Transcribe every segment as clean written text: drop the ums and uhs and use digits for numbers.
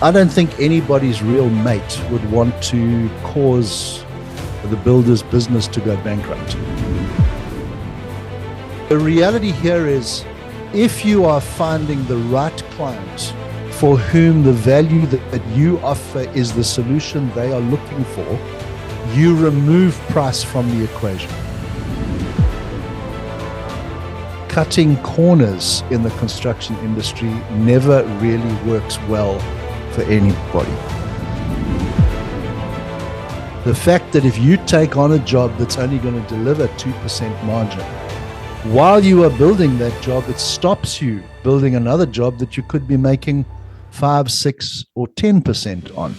I don't think anybody's real mate would want to cause the builder's business to go bankrupt. The reality here is, if you are finding the right client for whom the value that you offer is the solution they are looking for, you remove price from the equation. Cutting corners in the construction industry never really works well for anybody. The fact that if you take on a job that's only going to deliver 2% margin, while you are building that job, it stops you building another job that you could be making 5, 6, or 10% on.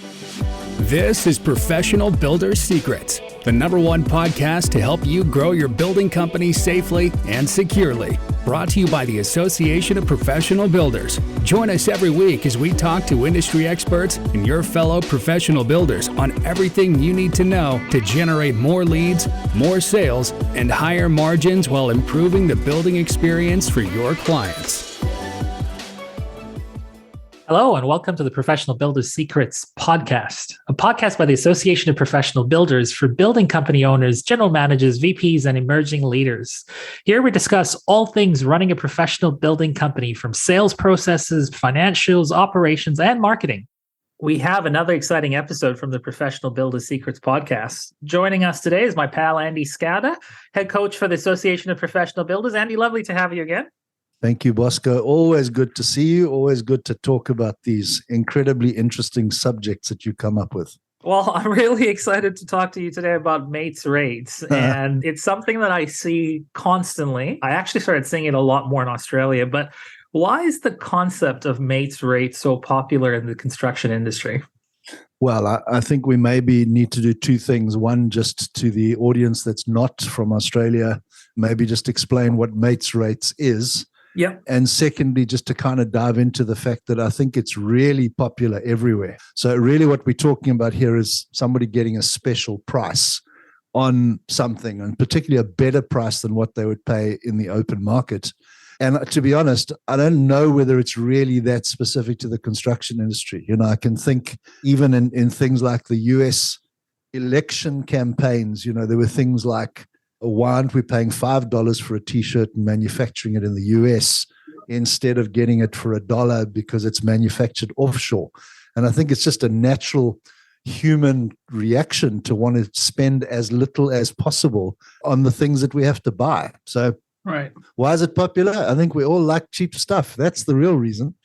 This is Professional Builder Secrets, the #1 podcast to help you grow your building company safely and securely. Brought to you by the Association of Professional Builders. Join us every week as we talk to industry experts and your fellow professional builders on everything you need to know to generate more leads, more sales, and higher margins while improving the building experience for your clients. Hello, and welcome to the Professional Builder Secrets podcast, a podcast by the Association of Professional Builders for building company owners, general managers, VPs, and emerging leaders. Here we discuss all things running a professional building company, from sales processes, financials, operations, and marketing. We have another exciting episode from the Professional Builder Secrets podcast. Joining us today is my pal, Andy Skarda, head coach for the Association of Professional Builders. Andy, lovely to have you again. Thank you, Bosco. Always good to see you. Always good to talk about these incredibly interesting subjects that you come up with. Well, I'm really excited to talk to you today about mates rates. And it's something that I see constantly. I actually started seeing it a lot more in Australia. But why is the concept of mates rate so popular in the construction industry? Well, I think we maybe need to do two things. One, just to the audience that's not from Australia, maybe just explain what mates rates is. Yeah. And secondly, just to kind of dive into the fact that I think it's really popular everywhere. So really what we're talking about here is somebody getting a special price on something, and particularly a better price than what they would pay in the open market. And to be honest, I don't know whether it's really that specific to the construction industry. You know, I can think even in things like the US election campaigns, you know, there were things like, why aren't we paying $5 for a T-shirt and manufacturing it in the US instead of getting it for $1 because it's manufactured offshore? And I think it's just a natural human reaction to want to spend as little as possible on the things that we have to buy. So right. Why is it popular? I think we all like cheap stuff. That's the real reason.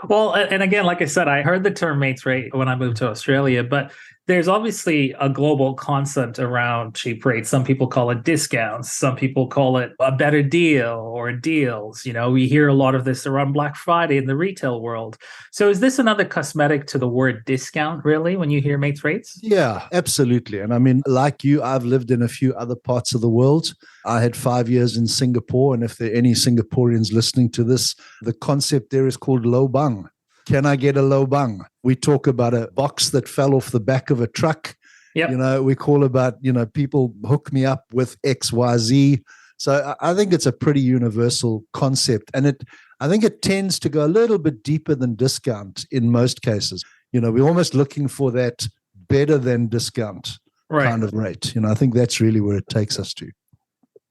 Well, and again, like I said, I heard the term mates rate when I moved to Australia, but there's obviously a global concept around cheap rates. Some people call it discounts. Some people call it a better deal or deals. You know, we hear a lot of this around Black Friday in the retail world. So is this another cosmetic to the word discount, really, when you hear mates rates? Yeah, absolutely. And I mean, like you, I've lived in a few other parts of the world. I had 5 years in Singapore. And if there are any Singaporeans listening to this, the concept there is called lobang. Can I get a lobang? We talk about a box that fell off the back of a truck. Yep. You know, we call about, you know, people hook me up with XYZ. So I think it's a pretty universal concept. And I think it tends to go a little bit deeper than discount in most cases. You know, we're almost looking for that better than discount kind of rate. You know, I think that's really where it takes us to.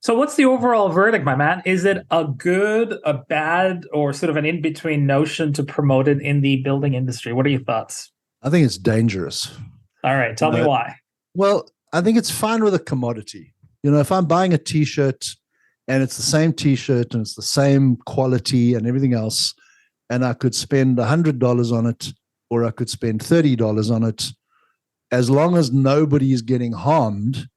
So what's the overall verdict, my man? Is it a good, a bad, or sort of an in-between notion to promote it in the building industry? What are your thoughts? I think it's dangerous. All right, tell me why. Well, I think it's fine with a commodity. You know, if I'm buying a T-shirt and it's the same T-shirt and it's the same quality and everything else, and I could spend $100 on it or I could spend $30 on it, as long as nobody is getting harmed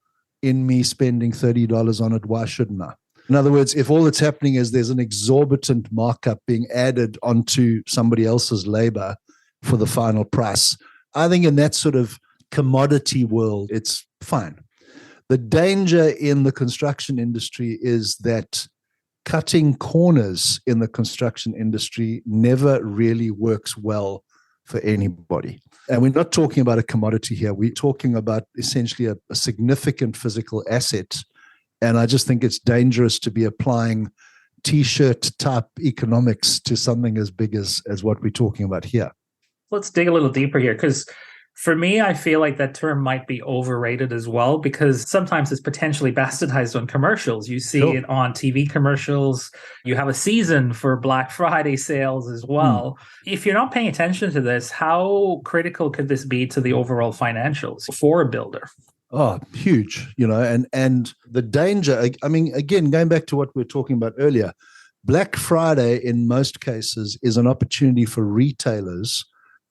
in me spending $30 on it, why shouldn't I? In other words, if all that's happening is there's an exorbitant markup being added onto somebody else's labor for the final price, I think in that sort of commodity world, it's fine. The danger in the construction industry is that cutting corners in the construction industry never really works well for anybody. And we're not talking about a commodity here. We're talking about essentially a significant physical asset. And I just think it's dangerous to be applying T-shirt type economics to something as big as what we're talking about here. let's dig a little deeper here, because for me, I feel like that term might be overrated as well, because sometimes it's potentially bastardized on commercials. You see it on TV commercials. You have a season for Black Friday sales as well. If you're not paying attention to this, how critical could this be to the overall financials for a builder? Oh, huge, and the danger, I mean, again, going back to what we were talking about earlier, Black Friday in most cases is an opportunity for retailers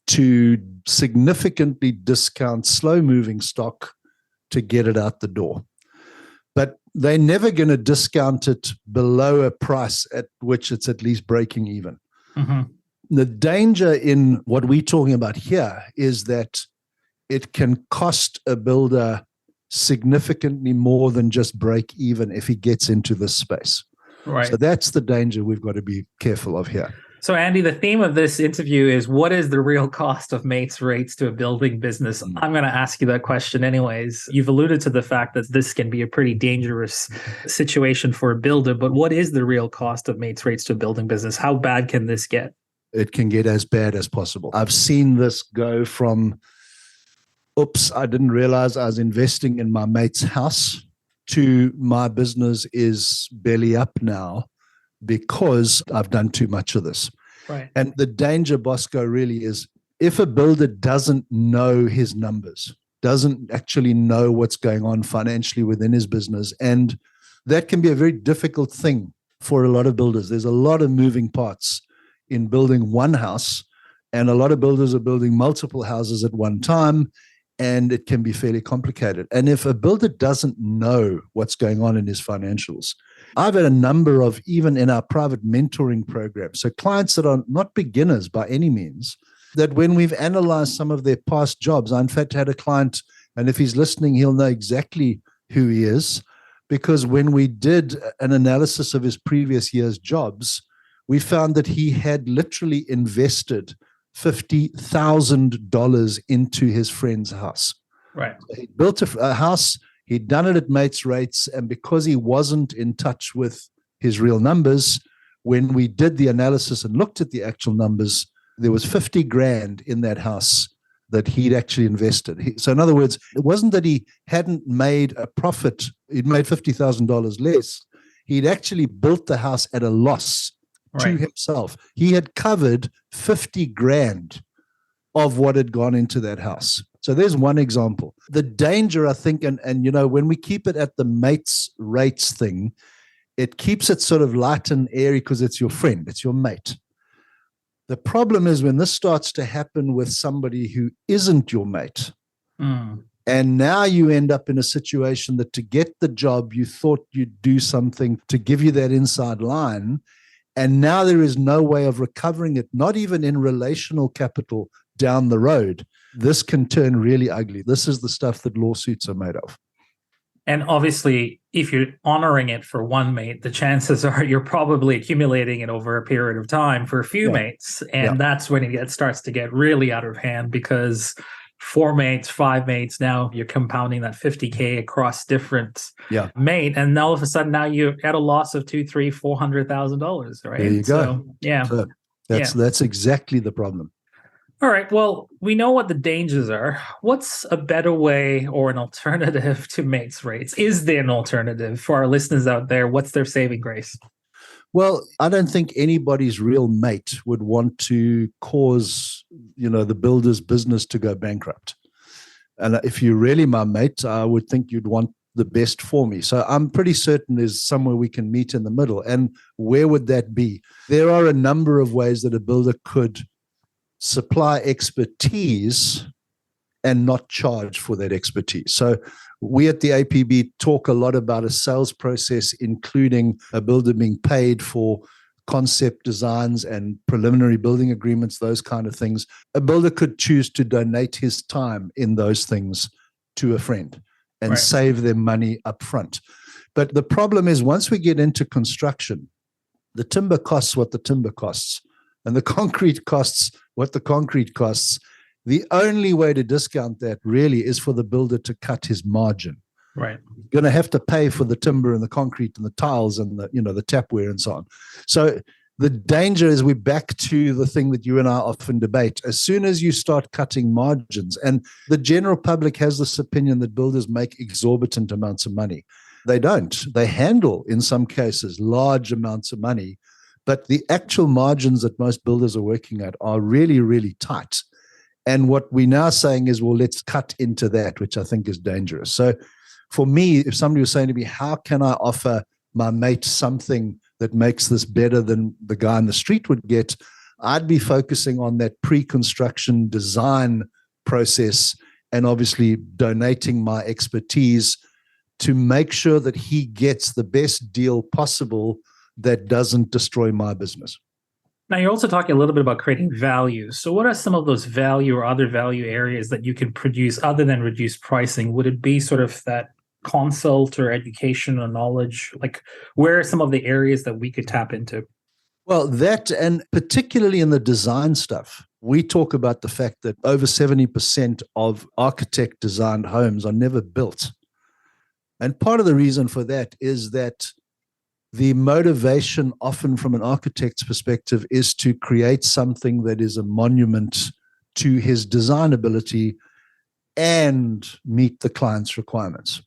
to significantly discount slow-moving stock to get it out the door. But they're never going to discount it below a price at which it's at least breaking even. The danger in what we're talking about here is that it can cost a builder significantly more than just break even if he gets into this space. Right. So that's the danger we've got to be careful of here. So, Andy, the theme of this interview is, what is the real cost of mates rates to a building business? I'm going to ask you that question anyways. You've alluded to the fact that this can be a pretty dangerous situation for a builder, but what is the real cost of mates rates to a building business? How bad can this get? It can get as bad as possible. I've seen this go from, oops, I didn't realize I was investing in my mate's house, to my business is belly up now because I've done too much of this. Right. And the danger, Bosco, really is if a builder doesn't know his numbers, doesn't actually know what's going on financially within his business, and that can be a very difficult thing for a lot of builders. There's a lot of moving parts in building one house, and a lot of builders are building multiple houses at one time, and it can be fairly complicated. And if a builder doesn't know what's going on in his financials, I've had a number of, even in our private mentoring program, so clients that are not beginners by any means, that when we've analyzed some of their past jobs, I in fact had a client, and if he's listening, he'll know exactly who he is, because when we did an analysis of his previous year's jobs, we found that he had literally invested $50,000 into his friend's house. Right. He built a house, he'd done it at mates rates, and because he wasn't in touch with his real numbers, when we did the analysis and looked at the actual numbers, there was 50 grand in that house that he'd actually invested. So in other words, it wasn't that he hadn't made a profit, he'd made $50,000 less. He'd actually built the house at a loss to himself. He had covered 50 grand of what had gone into that house. So there's one example. The danger, I think, and when we keep it at the mates rates thing, it keeps it sort of light and airy because it's your friend, it's your mate. The problem is when this starts to happen with somebody who isn't your mate, and now you end up in a situation that to get the job, you thought you'd do something to give you that inside line, and now there is no way of recovering it, not even in relational capital down the road. This can turn really ugly. This is the stuff that lawsuits are made of. And obviously, if you're honoring it for one mate, the chances are you're probably accumulating it over a period of time for a few mates. And that's when it starts to get really out of hand, because 4 mates, 5 mates, now you're compounding that 50K across different mate. And all of a sudden now you're at a loss of $200,000, $300,000, $400,000, right? There you go. So, that's exactly the problem. All right. Well, we know what the dangers are. What's a better way or an alternative to mates rates? Is there an alternative for our listeners out there? What's their saving grace? Well, I don't think anybody's real mate would want to cause, the builder's business to go bankrupt. And if you're really my mate, I would think you'd want the best for me. So I'm pretty certain there's somewhere we can meet in the middle. And where would that be? There are a number of ways that a builder could supply expertise and not charge for that expertise. So we at the APB talk a lot about a sales process, including a builder being paid for concept designs and preliminary building agreements, those kind of things. A builder could choose to donate his time in those things to a friend and save them money up front. But the problem is once we get into construction, the timber costs what the timber costs, and the concrete costs what the concrete costs. The only way to discount that really is for the builder to cut his margin. Right. You're going to have to pay for the timber and the concrete and the tiles and the tapware and so on. So the danger is we're back to the thing that you and I often debate. As soon as you start cutting margins, and the general public has this opinion that builders make exorbitant amounts of money. They don't. They handle, in some cases, large amounts of money, but the actual margins that most builders are working at are really, really tight. And what we're now saying is, well, let's cut into that, which I think is dangerous. So for me, if somebody was saying to me, how can I offer my mate something that makes this better than the guy in the street would get, I'd be focusing on that pre-construction design process and obviously donating my expertise to make sure that he gets the best deal possible that doesn't destroy my business. Now, you're also talking a little bit about creating value. So what are some of those value or other value areas that you can produce other than reduced pricing? Would it be sort of that consult or education or knowledge? Like, where are some of the areas that we could tap into? Well, that, and particularly in the design stuff, we talk about the fact that over 70% of architect designed homes are never built. And part of the reason for that is that the motivation often from an architect's perspective is to create something that is a monument to his design ability and meet the client's requirements.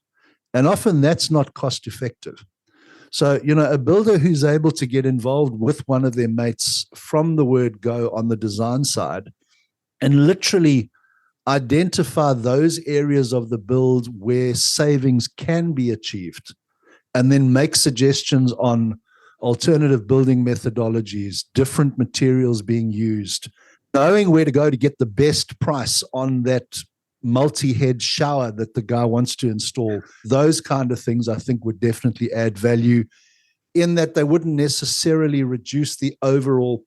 And often that's not cost effective. So, a builder who's able to get involved with one of their mates from the word go on the design side and literally identify those areas of the build where savings can be achieved, and then make suggestions on alternative building methodologies, different materials being used, knowing where to go to get the best price on that multi-head shower that the guy wants to install. Those kind of things I think would definitely add value, in that they wouldn't necessarily reduce the overall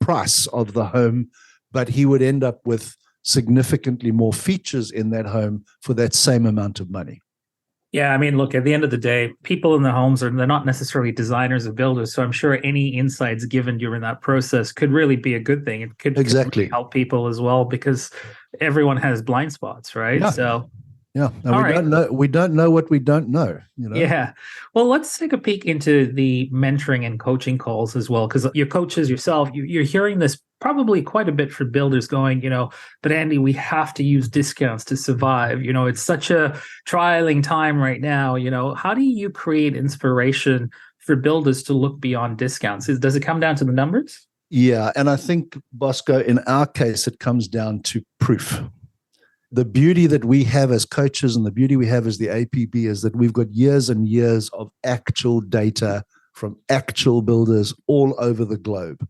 price of the home, but he would end up with significantly more features in that home for that same amount of money. Yeah, I mean, look, at the end of the day, people in the homes they're not necessarily designers or builders. So I'm sure any insights given during that process could really be a good thing. It could exactly really help people as well, because everyone has blind spots, right? Yeah. So yeah, and we don't know what we don't know. Yeah. Well, let's take a peek into the mentoring and coaching calls as well, because you're coaches yourself. You're hearing this probably quite a bit for builders going, but Andy, we have to use discounts to survive. It's such a trialing time right now. How do you create inspiration for builders to look beyond discounts? Does it come down to the numbers? Yeah. And I think, Bosco, in our case, it comes down to proof. The beauty that we have as coaches and the beauty we have as the APB is that we've got years and years of actual data from actual builders all over the globe.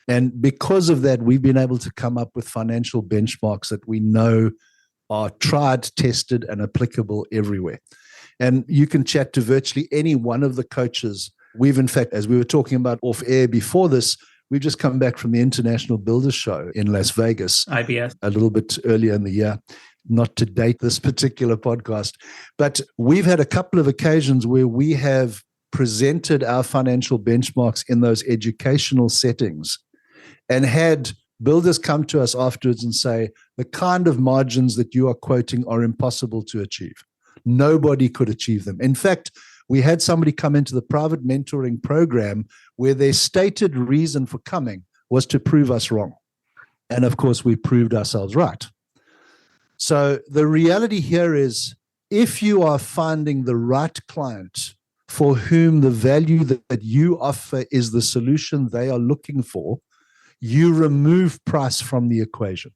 And because of that, we've been able to come up with financial benchmarks that we know are tried, tested, and applicable everywhere. And you can chat to virtually any one of the coaches. We've, in fact, as we were talking about off air before this, we've just come back from the International Builders Show in Las Vegas. IBS. A little bit earlier in the year, not to date this particular podcast. But we've had a couple of occasions where we have presented our financial benchmarks in those educational settings and had builders come to us afterwards and say, the kind of margins that you are quoting are impossible to achieve. Nobody could achieve them. In fact, we had somebody come into the private mentoring program where their stated reason for coming was to prove us wrong. And of course, we proved ourselves right. So the reality here is, if you are finding the right client for whom the value that you offer is the solution they are looking for, you remove price from the equation.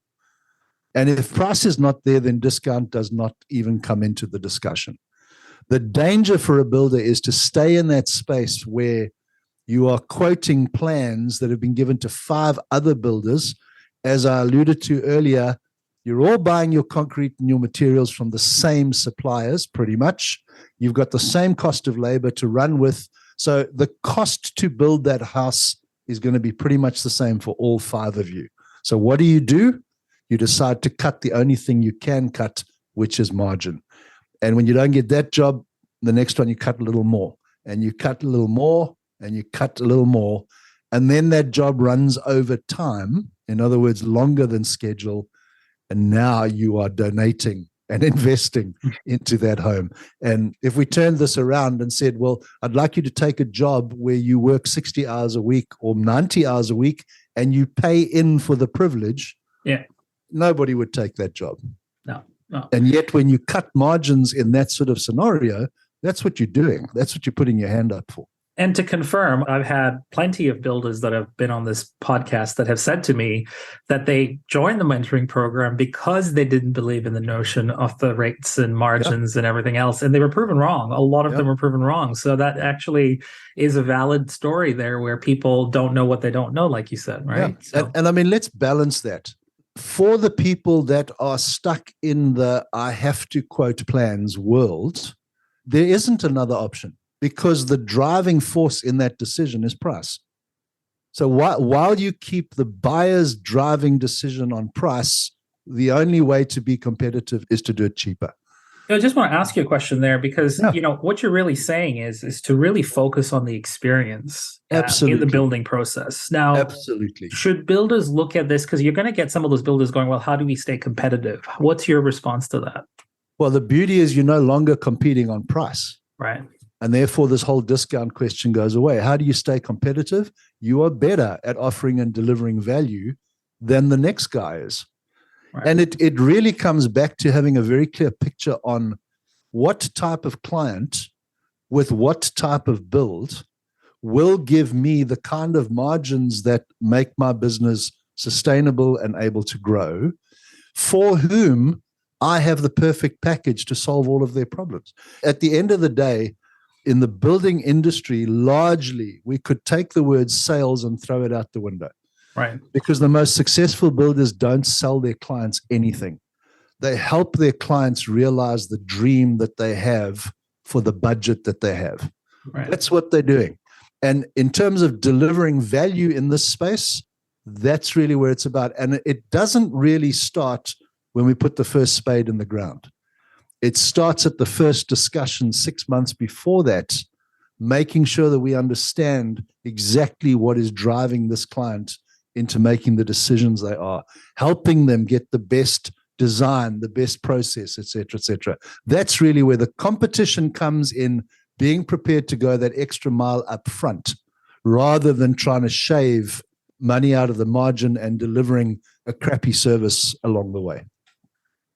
And if price is not there, then discount does not even come into the discussion. The danger for a builder is to stay in that space where you are quoting plans that have been given to 5 other builders. As I alluded to earlier, you're all buying your concrete and your materials from the same suppliers, pretty much. You've got the same cost of labor to run with. So the cost to build that house is going to be pretty much the same for all 5 of you. So what do? You decide to cut the only thing you can cut, which is margin. And when you don't get that job, the next one you cut a little more, and you cut a little more, and you cut a little more. And then that job runs over time, in other words, longer than schedule. And now you are donating and investing into that home. And if we turned this around and said, well, I'd like you to take a job where you work 60 hours a week or 90 hours a week and you pay in for the privilege, nobody would take that job. No. And yet when you cut margins in that sort of scenario, that's what you're doing. That's what you're putting your hand up for. And to confirm, I've had plenty of builders that have been on this podcast that have said to me that they joined the mentoring program because they didn't believe in the notion of the rates and margins and everything else. And they were proven wrong. A lot of them were proven wrong. So that actually is a valid story there where people don't know what they don't know, like you said, right? Yeah. So. And I mean, let's balance that. For the people that are stuck in the I have to quote plans world, there isn't another option. Because the driving force in that decision is price. So while you keep the buyer's driving decision on price, the only way to be competitive is to do it cheaper. I just want to ask you a question there because what you're really saying is to really focus on the experience in the building process. Now, absolutely. Should builders look at this? Because you're going to get some of those builders going, well, how do we stay competitive? What's your response to that? Well, the beauty is you're no longer competing on price. Right. And therefore, this whole discount question goes away. How do you stay competitive? You are better at offering and delivering value than the next guy is. Right. And it really comes back to having a very clear picture on what type of client with what type of build will give me the kind of margins that make my business sustainable and able to grow, for whom I have the perfect package to solve all of their problems. At the end of the day, in the building industry, largely, we could take the word sales and throw it out the window. Right. Because the most successful builders don't sell their clients anything. They help their clients realize the dream that they have for the budget that they have. Right. That's what they're doing. And in terms of delivering value in this space, that's really where it's about. And it doesn't really start when we put the first spade in the ground. It starts at the first discussion 6 months before that, making sure that we understand exactly what is driving this client into making the decisions they are, helping them get the best design, the best process, et cetera, et cetera. That's really where the competition comes in, being prepared to go that extra mile up front, rather than trying to shave money out of the margin and delivering a crappy service along the way.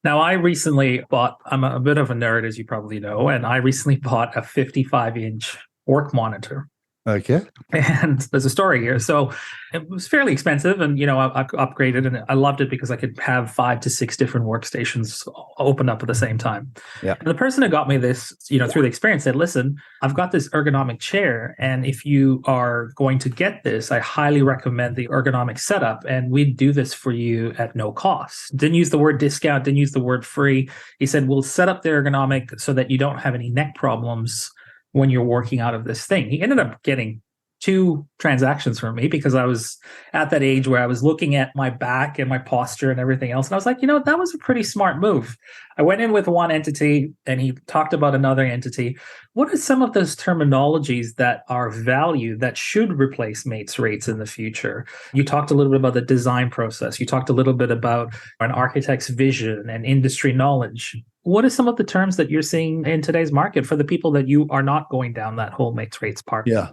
Now, I recently bought, I'm a bit of a nerd, as you probably know, and I recently bought a 55-inch work monitor. Okay. And there's a story here. So it was fairly expensive and, I upgraded and I loved it because I could have 5 to 6 different workstations open up at the same time. Yeah. And the person who got me this, through the experience said, listen, I've got this ergonomic chair. And if you are going to get this, I highly recommend the ergonomic setup. And we'd do this for you at no cost. Didn't use the word discount, didn't use the word free. He said, we'll set up the ergonomic so that you don't have any neck problems when you're working out of this thing. He ended up getting 2 transactions from me because I was at that age where I was looking at my back and my posture and everything else. And I was like, that was a pretty smart move. I went in with one entity and he talked about another entity. What are some of those terminologies that are value that should replace mates rates in the future? You talked a little bit about the design process. You talked a little bit about an architect's vision and industry knowledge. What are some of the terms that you're seeing in today's market for the people that you are not going down that whole mates rates part? Yeah.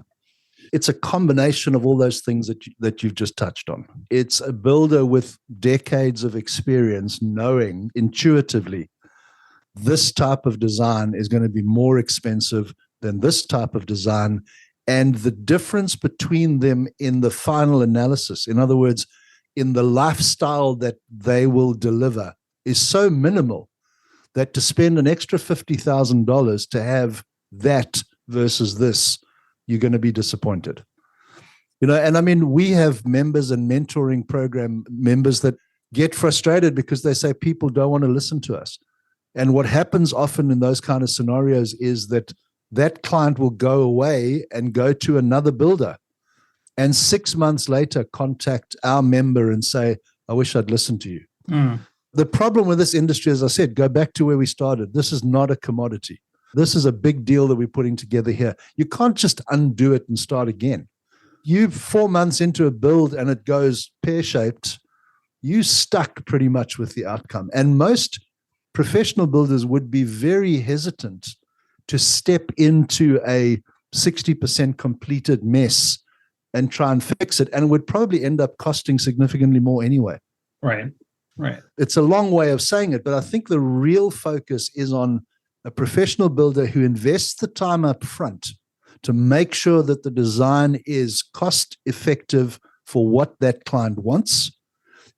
It's a combination of all those things that you've just touched on. It's a builder with decades of experience knowing intuitively this type of design is going to be more expensive than this type of design, and the difference between them in the final analysis, in other words, in the lifestyle that they will deliver, is so minimal that to spend an extra $50,000 to have that versus this, you're going to be disappointed. And I mean, we have members and mentoring program members that get frustrated because they say people don't want to listen to us. And what happens often in those kind of scenarios is that client will go away and go to another builder. And 6 months later, contact our member and say, I wish I'd listened to you. Mm. The problem with this industry, as I said, go back to where we started. This is not a commodity. This is a big deal that we're putting together here. You can't just undo it and start again. You 4 months into a build and it goes pear-shaped, you stuck pretty much with the outcome. And most professional builders would be very hesitant to step into a 60% completed mess and try and fix it. And it would probably end up costing significantly more anyway. Right. Right. It's a long way of saying it, but I think the real focus is on a professional builder who invests the time up front to make sure that the design is cost effective for what that client wants,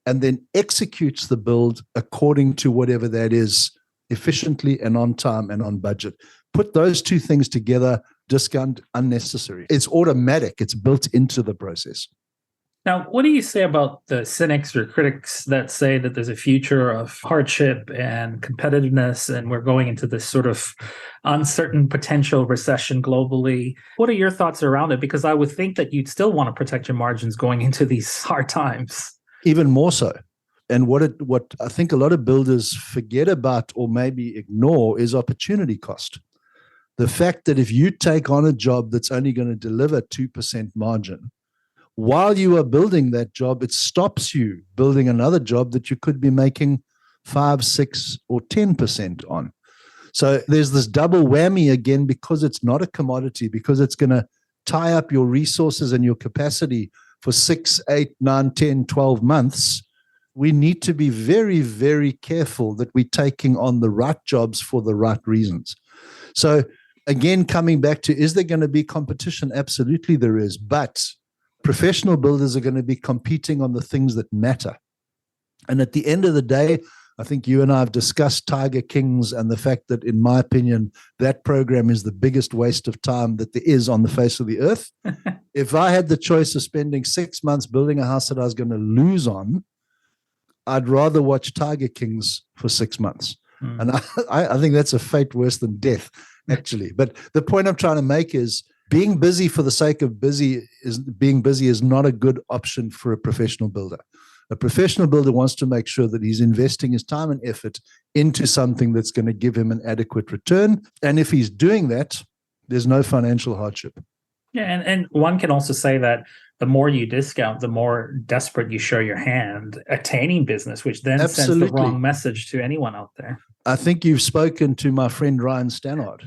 and then executes the build according to whatever that is, efficiently and on time and on budget. Put those two things together, discount unnecessary. It's automatic. It's built into the process. Now, what do you say about the cynics or critics that say that there's a future of hardship and competitiveness, and we're going into this sort of uncertain potential recession globally? What are your thoughts around it? Because I would think that you'd still want to protect your margins going into these hard times. Even more so. And what I think a lot of builders forget about or maybe ignore is opportunity cost. The fact that if you take on a job that's only going to deliver 2% margin, while you are building that job, it stops you building another job that you could be making 5, 6, or 10% on. So there's this double whammy again, because it's not a commodity, because it's going to tie up your resources and your capacity for 6, 8, 9, 10, 12 months. We need to be very, very careful that we're taking on the right jobs for the right reasons. So again, coming back to, is there going to be competition? Absolutely there is. But professional builders are going to be competing on the things that matter. And at the end of the day, I think you and I have discussed Tiger Kings and the fact that, in my opinion, that program is the biggest waste of time that there is on the face of the earth. If I had the choice of spending 6 months building a house that I was going to lose on, I'd rather watch Tiger Kings for 6 months. And I think that's a fate worse than death, actually. But the point I'm trying to make is, being busy for the sake of being busy is not a good option for a professional builder. A professional builder wants to make sure that he's investing his time and effort into something that's going to give him an adequate return. And if he's doing that, there's no financial hardship. Yeah, and one can also say that the more you discount, the more desperate you show your hand attaining business, which then sends the wrong message to anyone out there. I think you've spoken to my friend Ryan Stannard.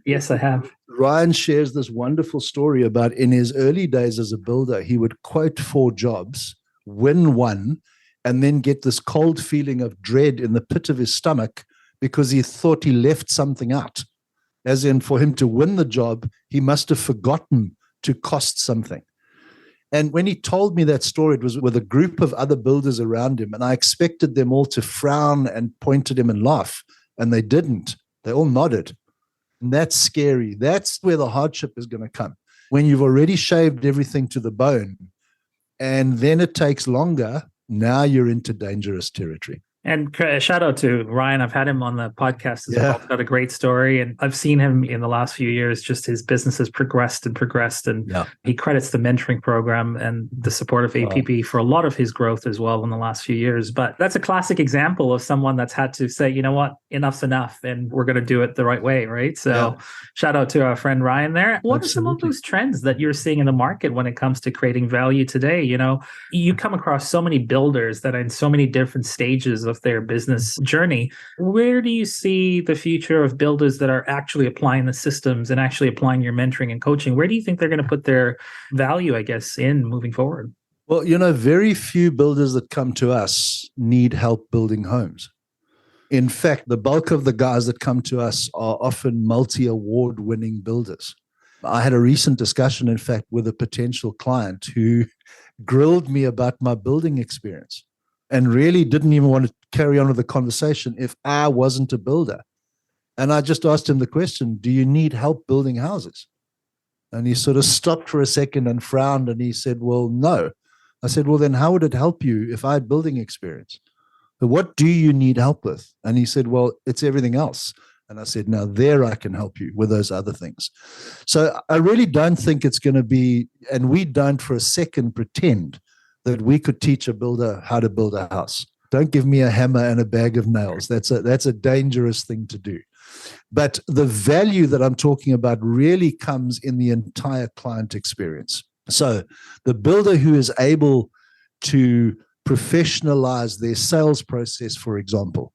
Yes, I have. Ryan shares this wonderful story about, in his early days as a builder, he would quote 4 jobs, win one, and then get this cold feeling of dread in the pit of his stomach because he thought he left something out. As in, for him to win the job, he must have forgotten to cost something. And when he told me that story, it was with a group of other builders around him, and I expected them all to frown and point at him and laugh, and they didn't. They all nodded. And that's scary. That's where the hardship is going to come. When you've already shaved everything to the bone, and then it takes longer, now you're into dangerous territory. And shout out to Ryan. I've had him on the podcast as well. He's got a great story. And I've seen him in the last few years, just his business has progressed. And he credits the mentoring program and the support of APP for a lot of his growth as well in the last few years. But that's a classic example of someone that's had to say, you know what, enough's enough, and we're going to do it the right way, right? So shout out to our friend Ryan there. What are some of those trends that you're seeing in the market when it comes to creating value today? You know, you come across so many builders that are in so many different stages of their business journey. Where do you see the future of builders that are actually applying the systems and actually applying your mentoring and coaching? Where do you think they're going to put their value, I guess, in moving forward? Well, you know, very few builders that come to us need help building homes. In fact, the bulk of the guys that come to us are often multi-award winning builders. I had a recent discussion, in fact, with a potential client who grilled me about my building experience and really didn't even want to carry on with the conversation if I wasn't a builder. And I just asked him the question, do you need help building houses? And he sort of stopped for a second and frowned, and he said, well, no. I said, well, then how would it help you if I had building experience? But what do you need help with? And he said, well, it's everything else. And I said, now there I can help you with those other things. So I really don't think it's going to be, and we don't for a second pretend that we could teach a builder how to build a house. Don't give me a hammer and a bag of nails. That's a dangerous thing to do. But the value that I'm talking about really comes in the entire client experience. So the builder who is able to professionalize their sales process, for example,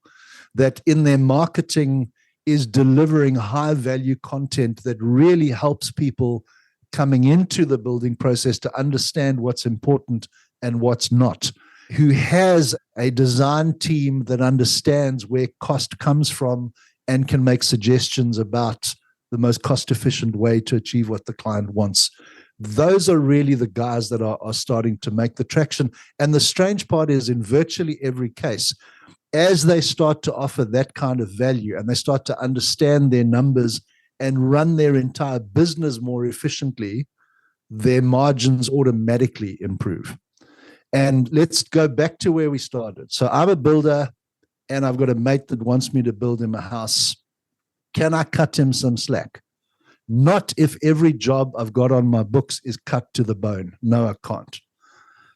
that in their marketing is delivering high value content that really helps people coming into the building process to understand what's important and what's not, who has a design team that understands where cost comes from and can make suggestions about the most cost-efficient way to achieve what the client wants. Those are really the guys that are starting to make the traction. And the strange part is, in virtually every case, as they start to offer that kind of value and they start to understand their numbers and run their entire business more efficiently, their margins automatically improve. And let's go back to where we started. So I'm a builder and I've got a mate that wants me to build him a house. Can I cut him some slack? Not if every job I've got on my books is cut to the bone. No, I can't.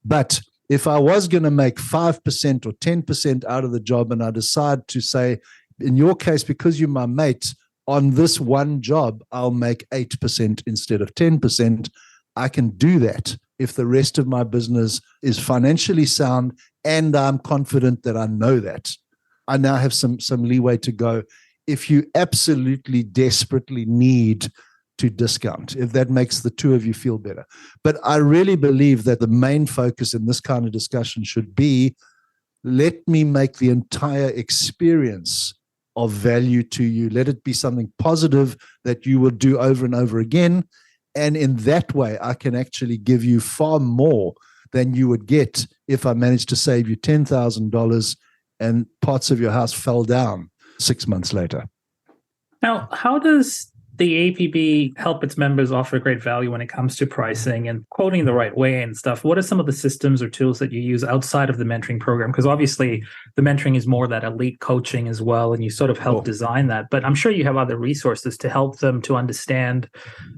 But if I was going to make 5% or 10% out of the job and I decide to say, in your case, because you're my mate, on this one job, I'll make 8% instead of 10%, I can do that if the rest of my business is financially sound and I'm confident that I know that. I now have some leeway to go if you absolutely desperately need to discount, if that makes the two of you feel better. But I really believe that the main focus in this kind of discussion should be, let me make the entire experience of value to you. Let it be something positive that you will do over and over again. And in that way, I can actually give you far more than you would get if I managed to save you $10,000 and parts of your house fell down 6 months later. Now, how does the APB help its members offer great value when it comes to pricing and quoting the right way and stuff? What are some of the systems or tools that you use outside of the mentoring program? Because obviously the mentoring is more that elite coaching as well, and you sort of help design that. But I'm sure you have other resources to help them to understand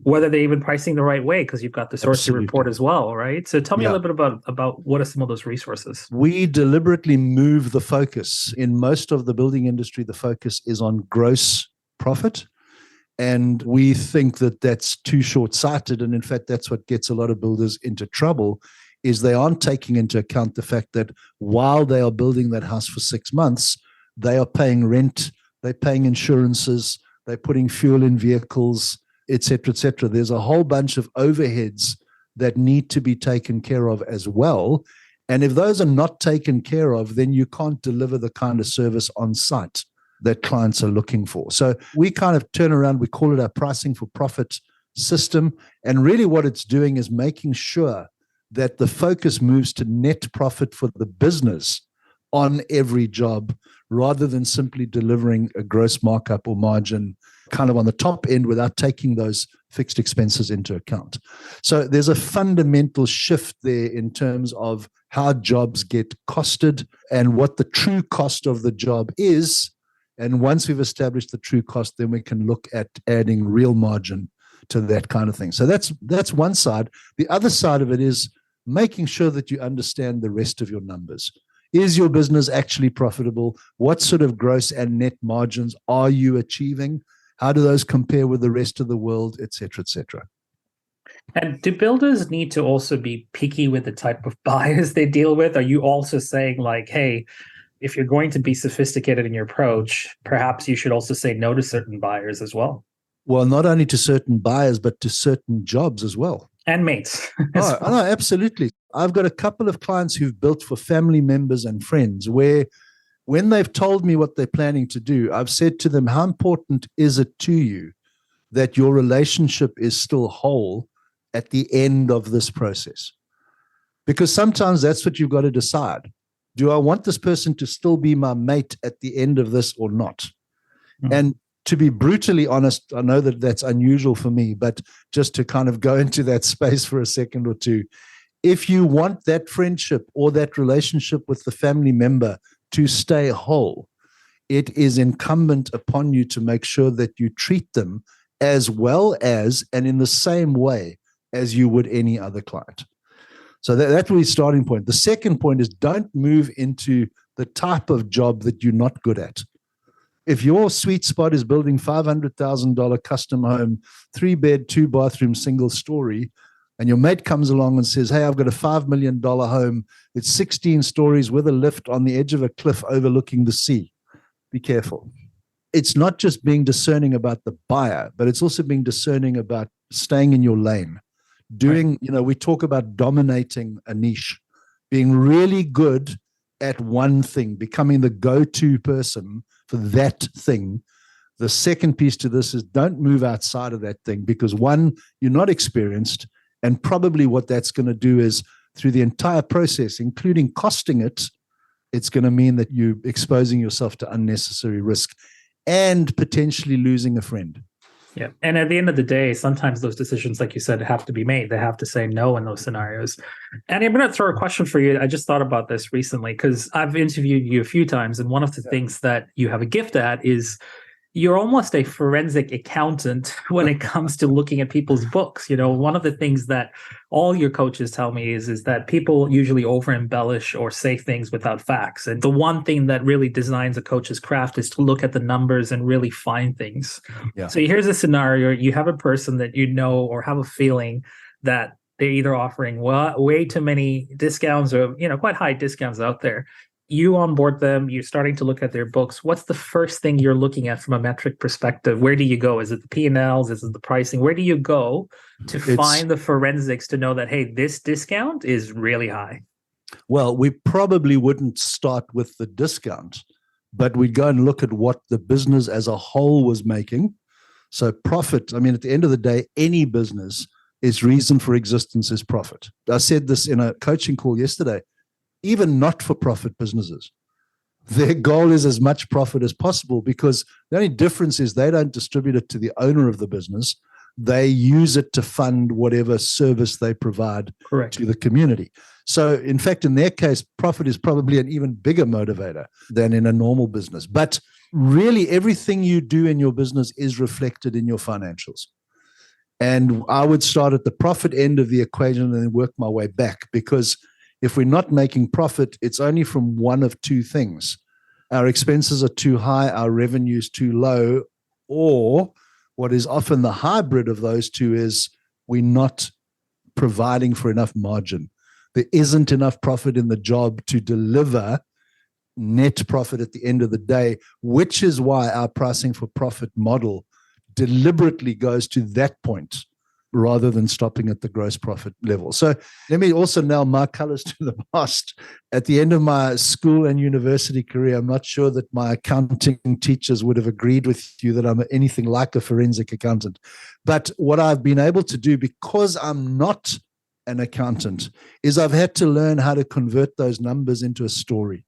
whether they're even pricing the right way, because you've got the sourcing report as well, right? So tell me a little bit about what are some of those resources? We deliberately move the focus. In most of the building industry, the focus is on gross profit. And we think that that's too short-sighted. And in fact, that's what gets a lot of builders into trouble, is they aren't taking into account the fact that while they are building that house for 6 months, they are paying rent, they're paying insurances, they're putting fuel in vehicles, et cetera, et cetera. There's a whole bunch of overheads that need to be taken care of as well. And if those are not taken care of, then you can't deliver the kind of service on site that clients are looking for. So we kind of turn around, we call it our pricing for profit system. And really what it's doing is making sure that the focus moves to net profit for the business on every job, rather than simply delivering a gross markup or margin kind of on the top end without taking those fixed expenses into account. So there's a fundamental shift there in terms of how jobs get costed and what the true cost of the job is. And once we've established the true cost, then we can look at adding real margin to that kind of thing. So that's one side. The other side of it is making sure that you understand the rest of your numbers. Is your business actually profitable? What sort of gross and net margins are you achieving? How do those compare with the rest of the world, et cetera, et cetera? And do builders need to also be picky with the type of buyers they deal with? Are you also saying like, hey, if you're going to be sophisticated in your approach, perhaps you should also say no to certain buyers as well? Well, not only to certain buyers, but to certain jobs as well. And mates. No, absolutely. I've got a couple of clients who've built for family members and friends where when they've told me what they're planning to do, I've said to them, how important is it to you that your relationship is still whole at the end of this process? Because sometimes that's what you've got to decide. Do I want this person to still be my mate at the end of this or not? Mm-hmm. And to be brutally honest, I know that that's unusual for me, but just to kind of go into that space for a second or two, if you want that friendship or that relationship with the family member to stay whole, it is incumbent upon you to make sure that you treat them as well as and in the same way as you would any other client. So that's really starting point. The second point is don't move into the type of job that you're not good at. If your sweet spot is building $500,000 custom home, 3-bed, 2-bathroom, single story, and your mate comes along and says, hey, I've got a $5 million home. It's 16 stories with a lift on the edge of a cliff overlooking the sea. be careful. It's not just being discerning about the buyer, but it's also being discerning about staying in your lane. We talk about dominating a niche, being really good at one thing, becoming the go-to person for that thing. The second piece to this is don't move outside of that thing because one, you're not experienced, and probably what that's going to do is through the entire process, including costing it, it's going to mean that you're exposing yourself to unnecessary risk and potentially losing a friend. Yeah. And at the end of the day, sometimes those decisions, like you said, have to be made. They have to say no in those scenarios. And I'm going to throw a question for you. I just thought about this recently because I've interviewed you a few times. And one of the things that you have a gift at is you're almost a forensic accountant when it comes to looking at people's books. One of the things that all your coaches tell me is that people usually over embellish or say things without facts. And the one thing that really designs a coach's craft is to look at the numbers and really find things. Yeah. So here's a scenario. You have a person that or have a feeling that they're either offering way too many discounts or, quite high discounts out there. You onboard them, you're starting to look at their books. What's the first thing you're looking at from a metric perspective? Where do you go? Is it the P&Ls? Is it the pricing? Where do you go to find the forensics to know that, hey, this discount is really high? Well, we probably wouldn't start with the discount, but we'd go and look at what the business as a whole was making. So profit, at the end of the day, any business, its reason for existence is profit. I said this in a coaching call yesterday. Even not-for-profit businesses, their goal is as much profit as possible because the only difference is they don't distribute it to the owner of the business. They use it to fund whatever service they provide to the community. So, in fact, in their case, profit is probably an even bigger motivator than in a normal business. But really, everything you do in your business is reflected in your financials. And I would start at the profit end of the equation and then work my way back because if we're not making profit, it's only from one of two things. Our expenses are too high, our revenue is too low, or what is often the hybrid of those two is we're not providing for enough margin. There isn't enough profit in the job to deliver net profit at the end of the day, which is why our pricing for profit model deliberately goes to that point rather than stopping at the gross profit level. So let me also nail my colors to the mast. At the end of my school and university career, I'm not sure that my accounting teachers would have agreed with you that I'm anything like a forensic accountant. But what I've been able to do, because I'm not an accountant, is I've had to learn how to convert those numbers into a story.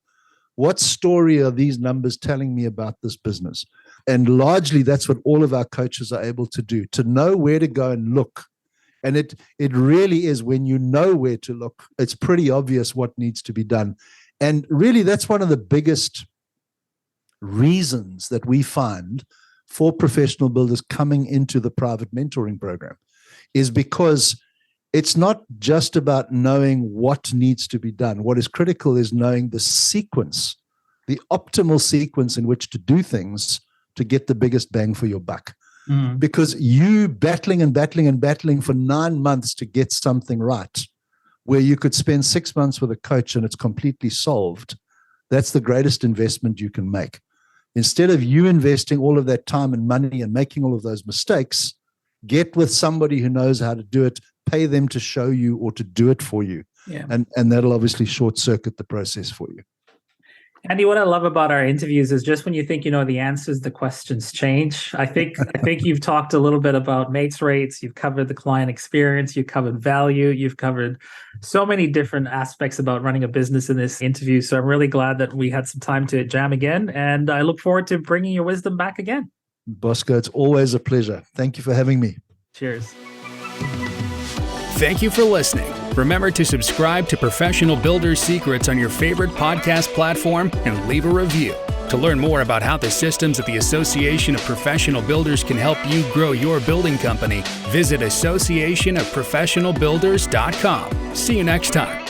What story are these numbers telling me about this business? And largely, that's what all of our coaches are able to do, to know where to go and look. And it really is when you know where to look, it's pretty obvious what needs to be done. And really, that's one of the biggest reasons that we find for professional builders coming into the private mentoring program is because it's not just about knowing what needs to be done. What is critical is knowing the sequence, the optimal sequence in which to do things to get the biggest bang for your buck. Because you battling for 9 months to get something right, where you could spend 6 months with a coach and it's completely solved, that's the greatest investment you can make. Instead of you investing all of that time and money and making all of those mistakes, get with somebody who knows how to do it, pay them to show you or to do it for you. Yeah. And that'll obviously short circuit the process for you. Andy, what I love about our interviews is just when you think you know the answers, the questions change. I think you've talked a little bit about mates rates. You've covered the client experience. You've covered value. You've covered so many different aspects about running a business in this interview. So I'm really glad that we had some time to jam again. And I look forward to bringing your wisdom back again. Bosco, it's always a pleasure. Thank you for having me. Cheers. Thank you for listening. Remember to subscribe to Professional Builder Secrets on your favorite podcast platform and leave a review. To learn more about how the systems at the Association of Professional Builders can help you grow your building company, visit associationofprofessionalbuilders.com. See you next time.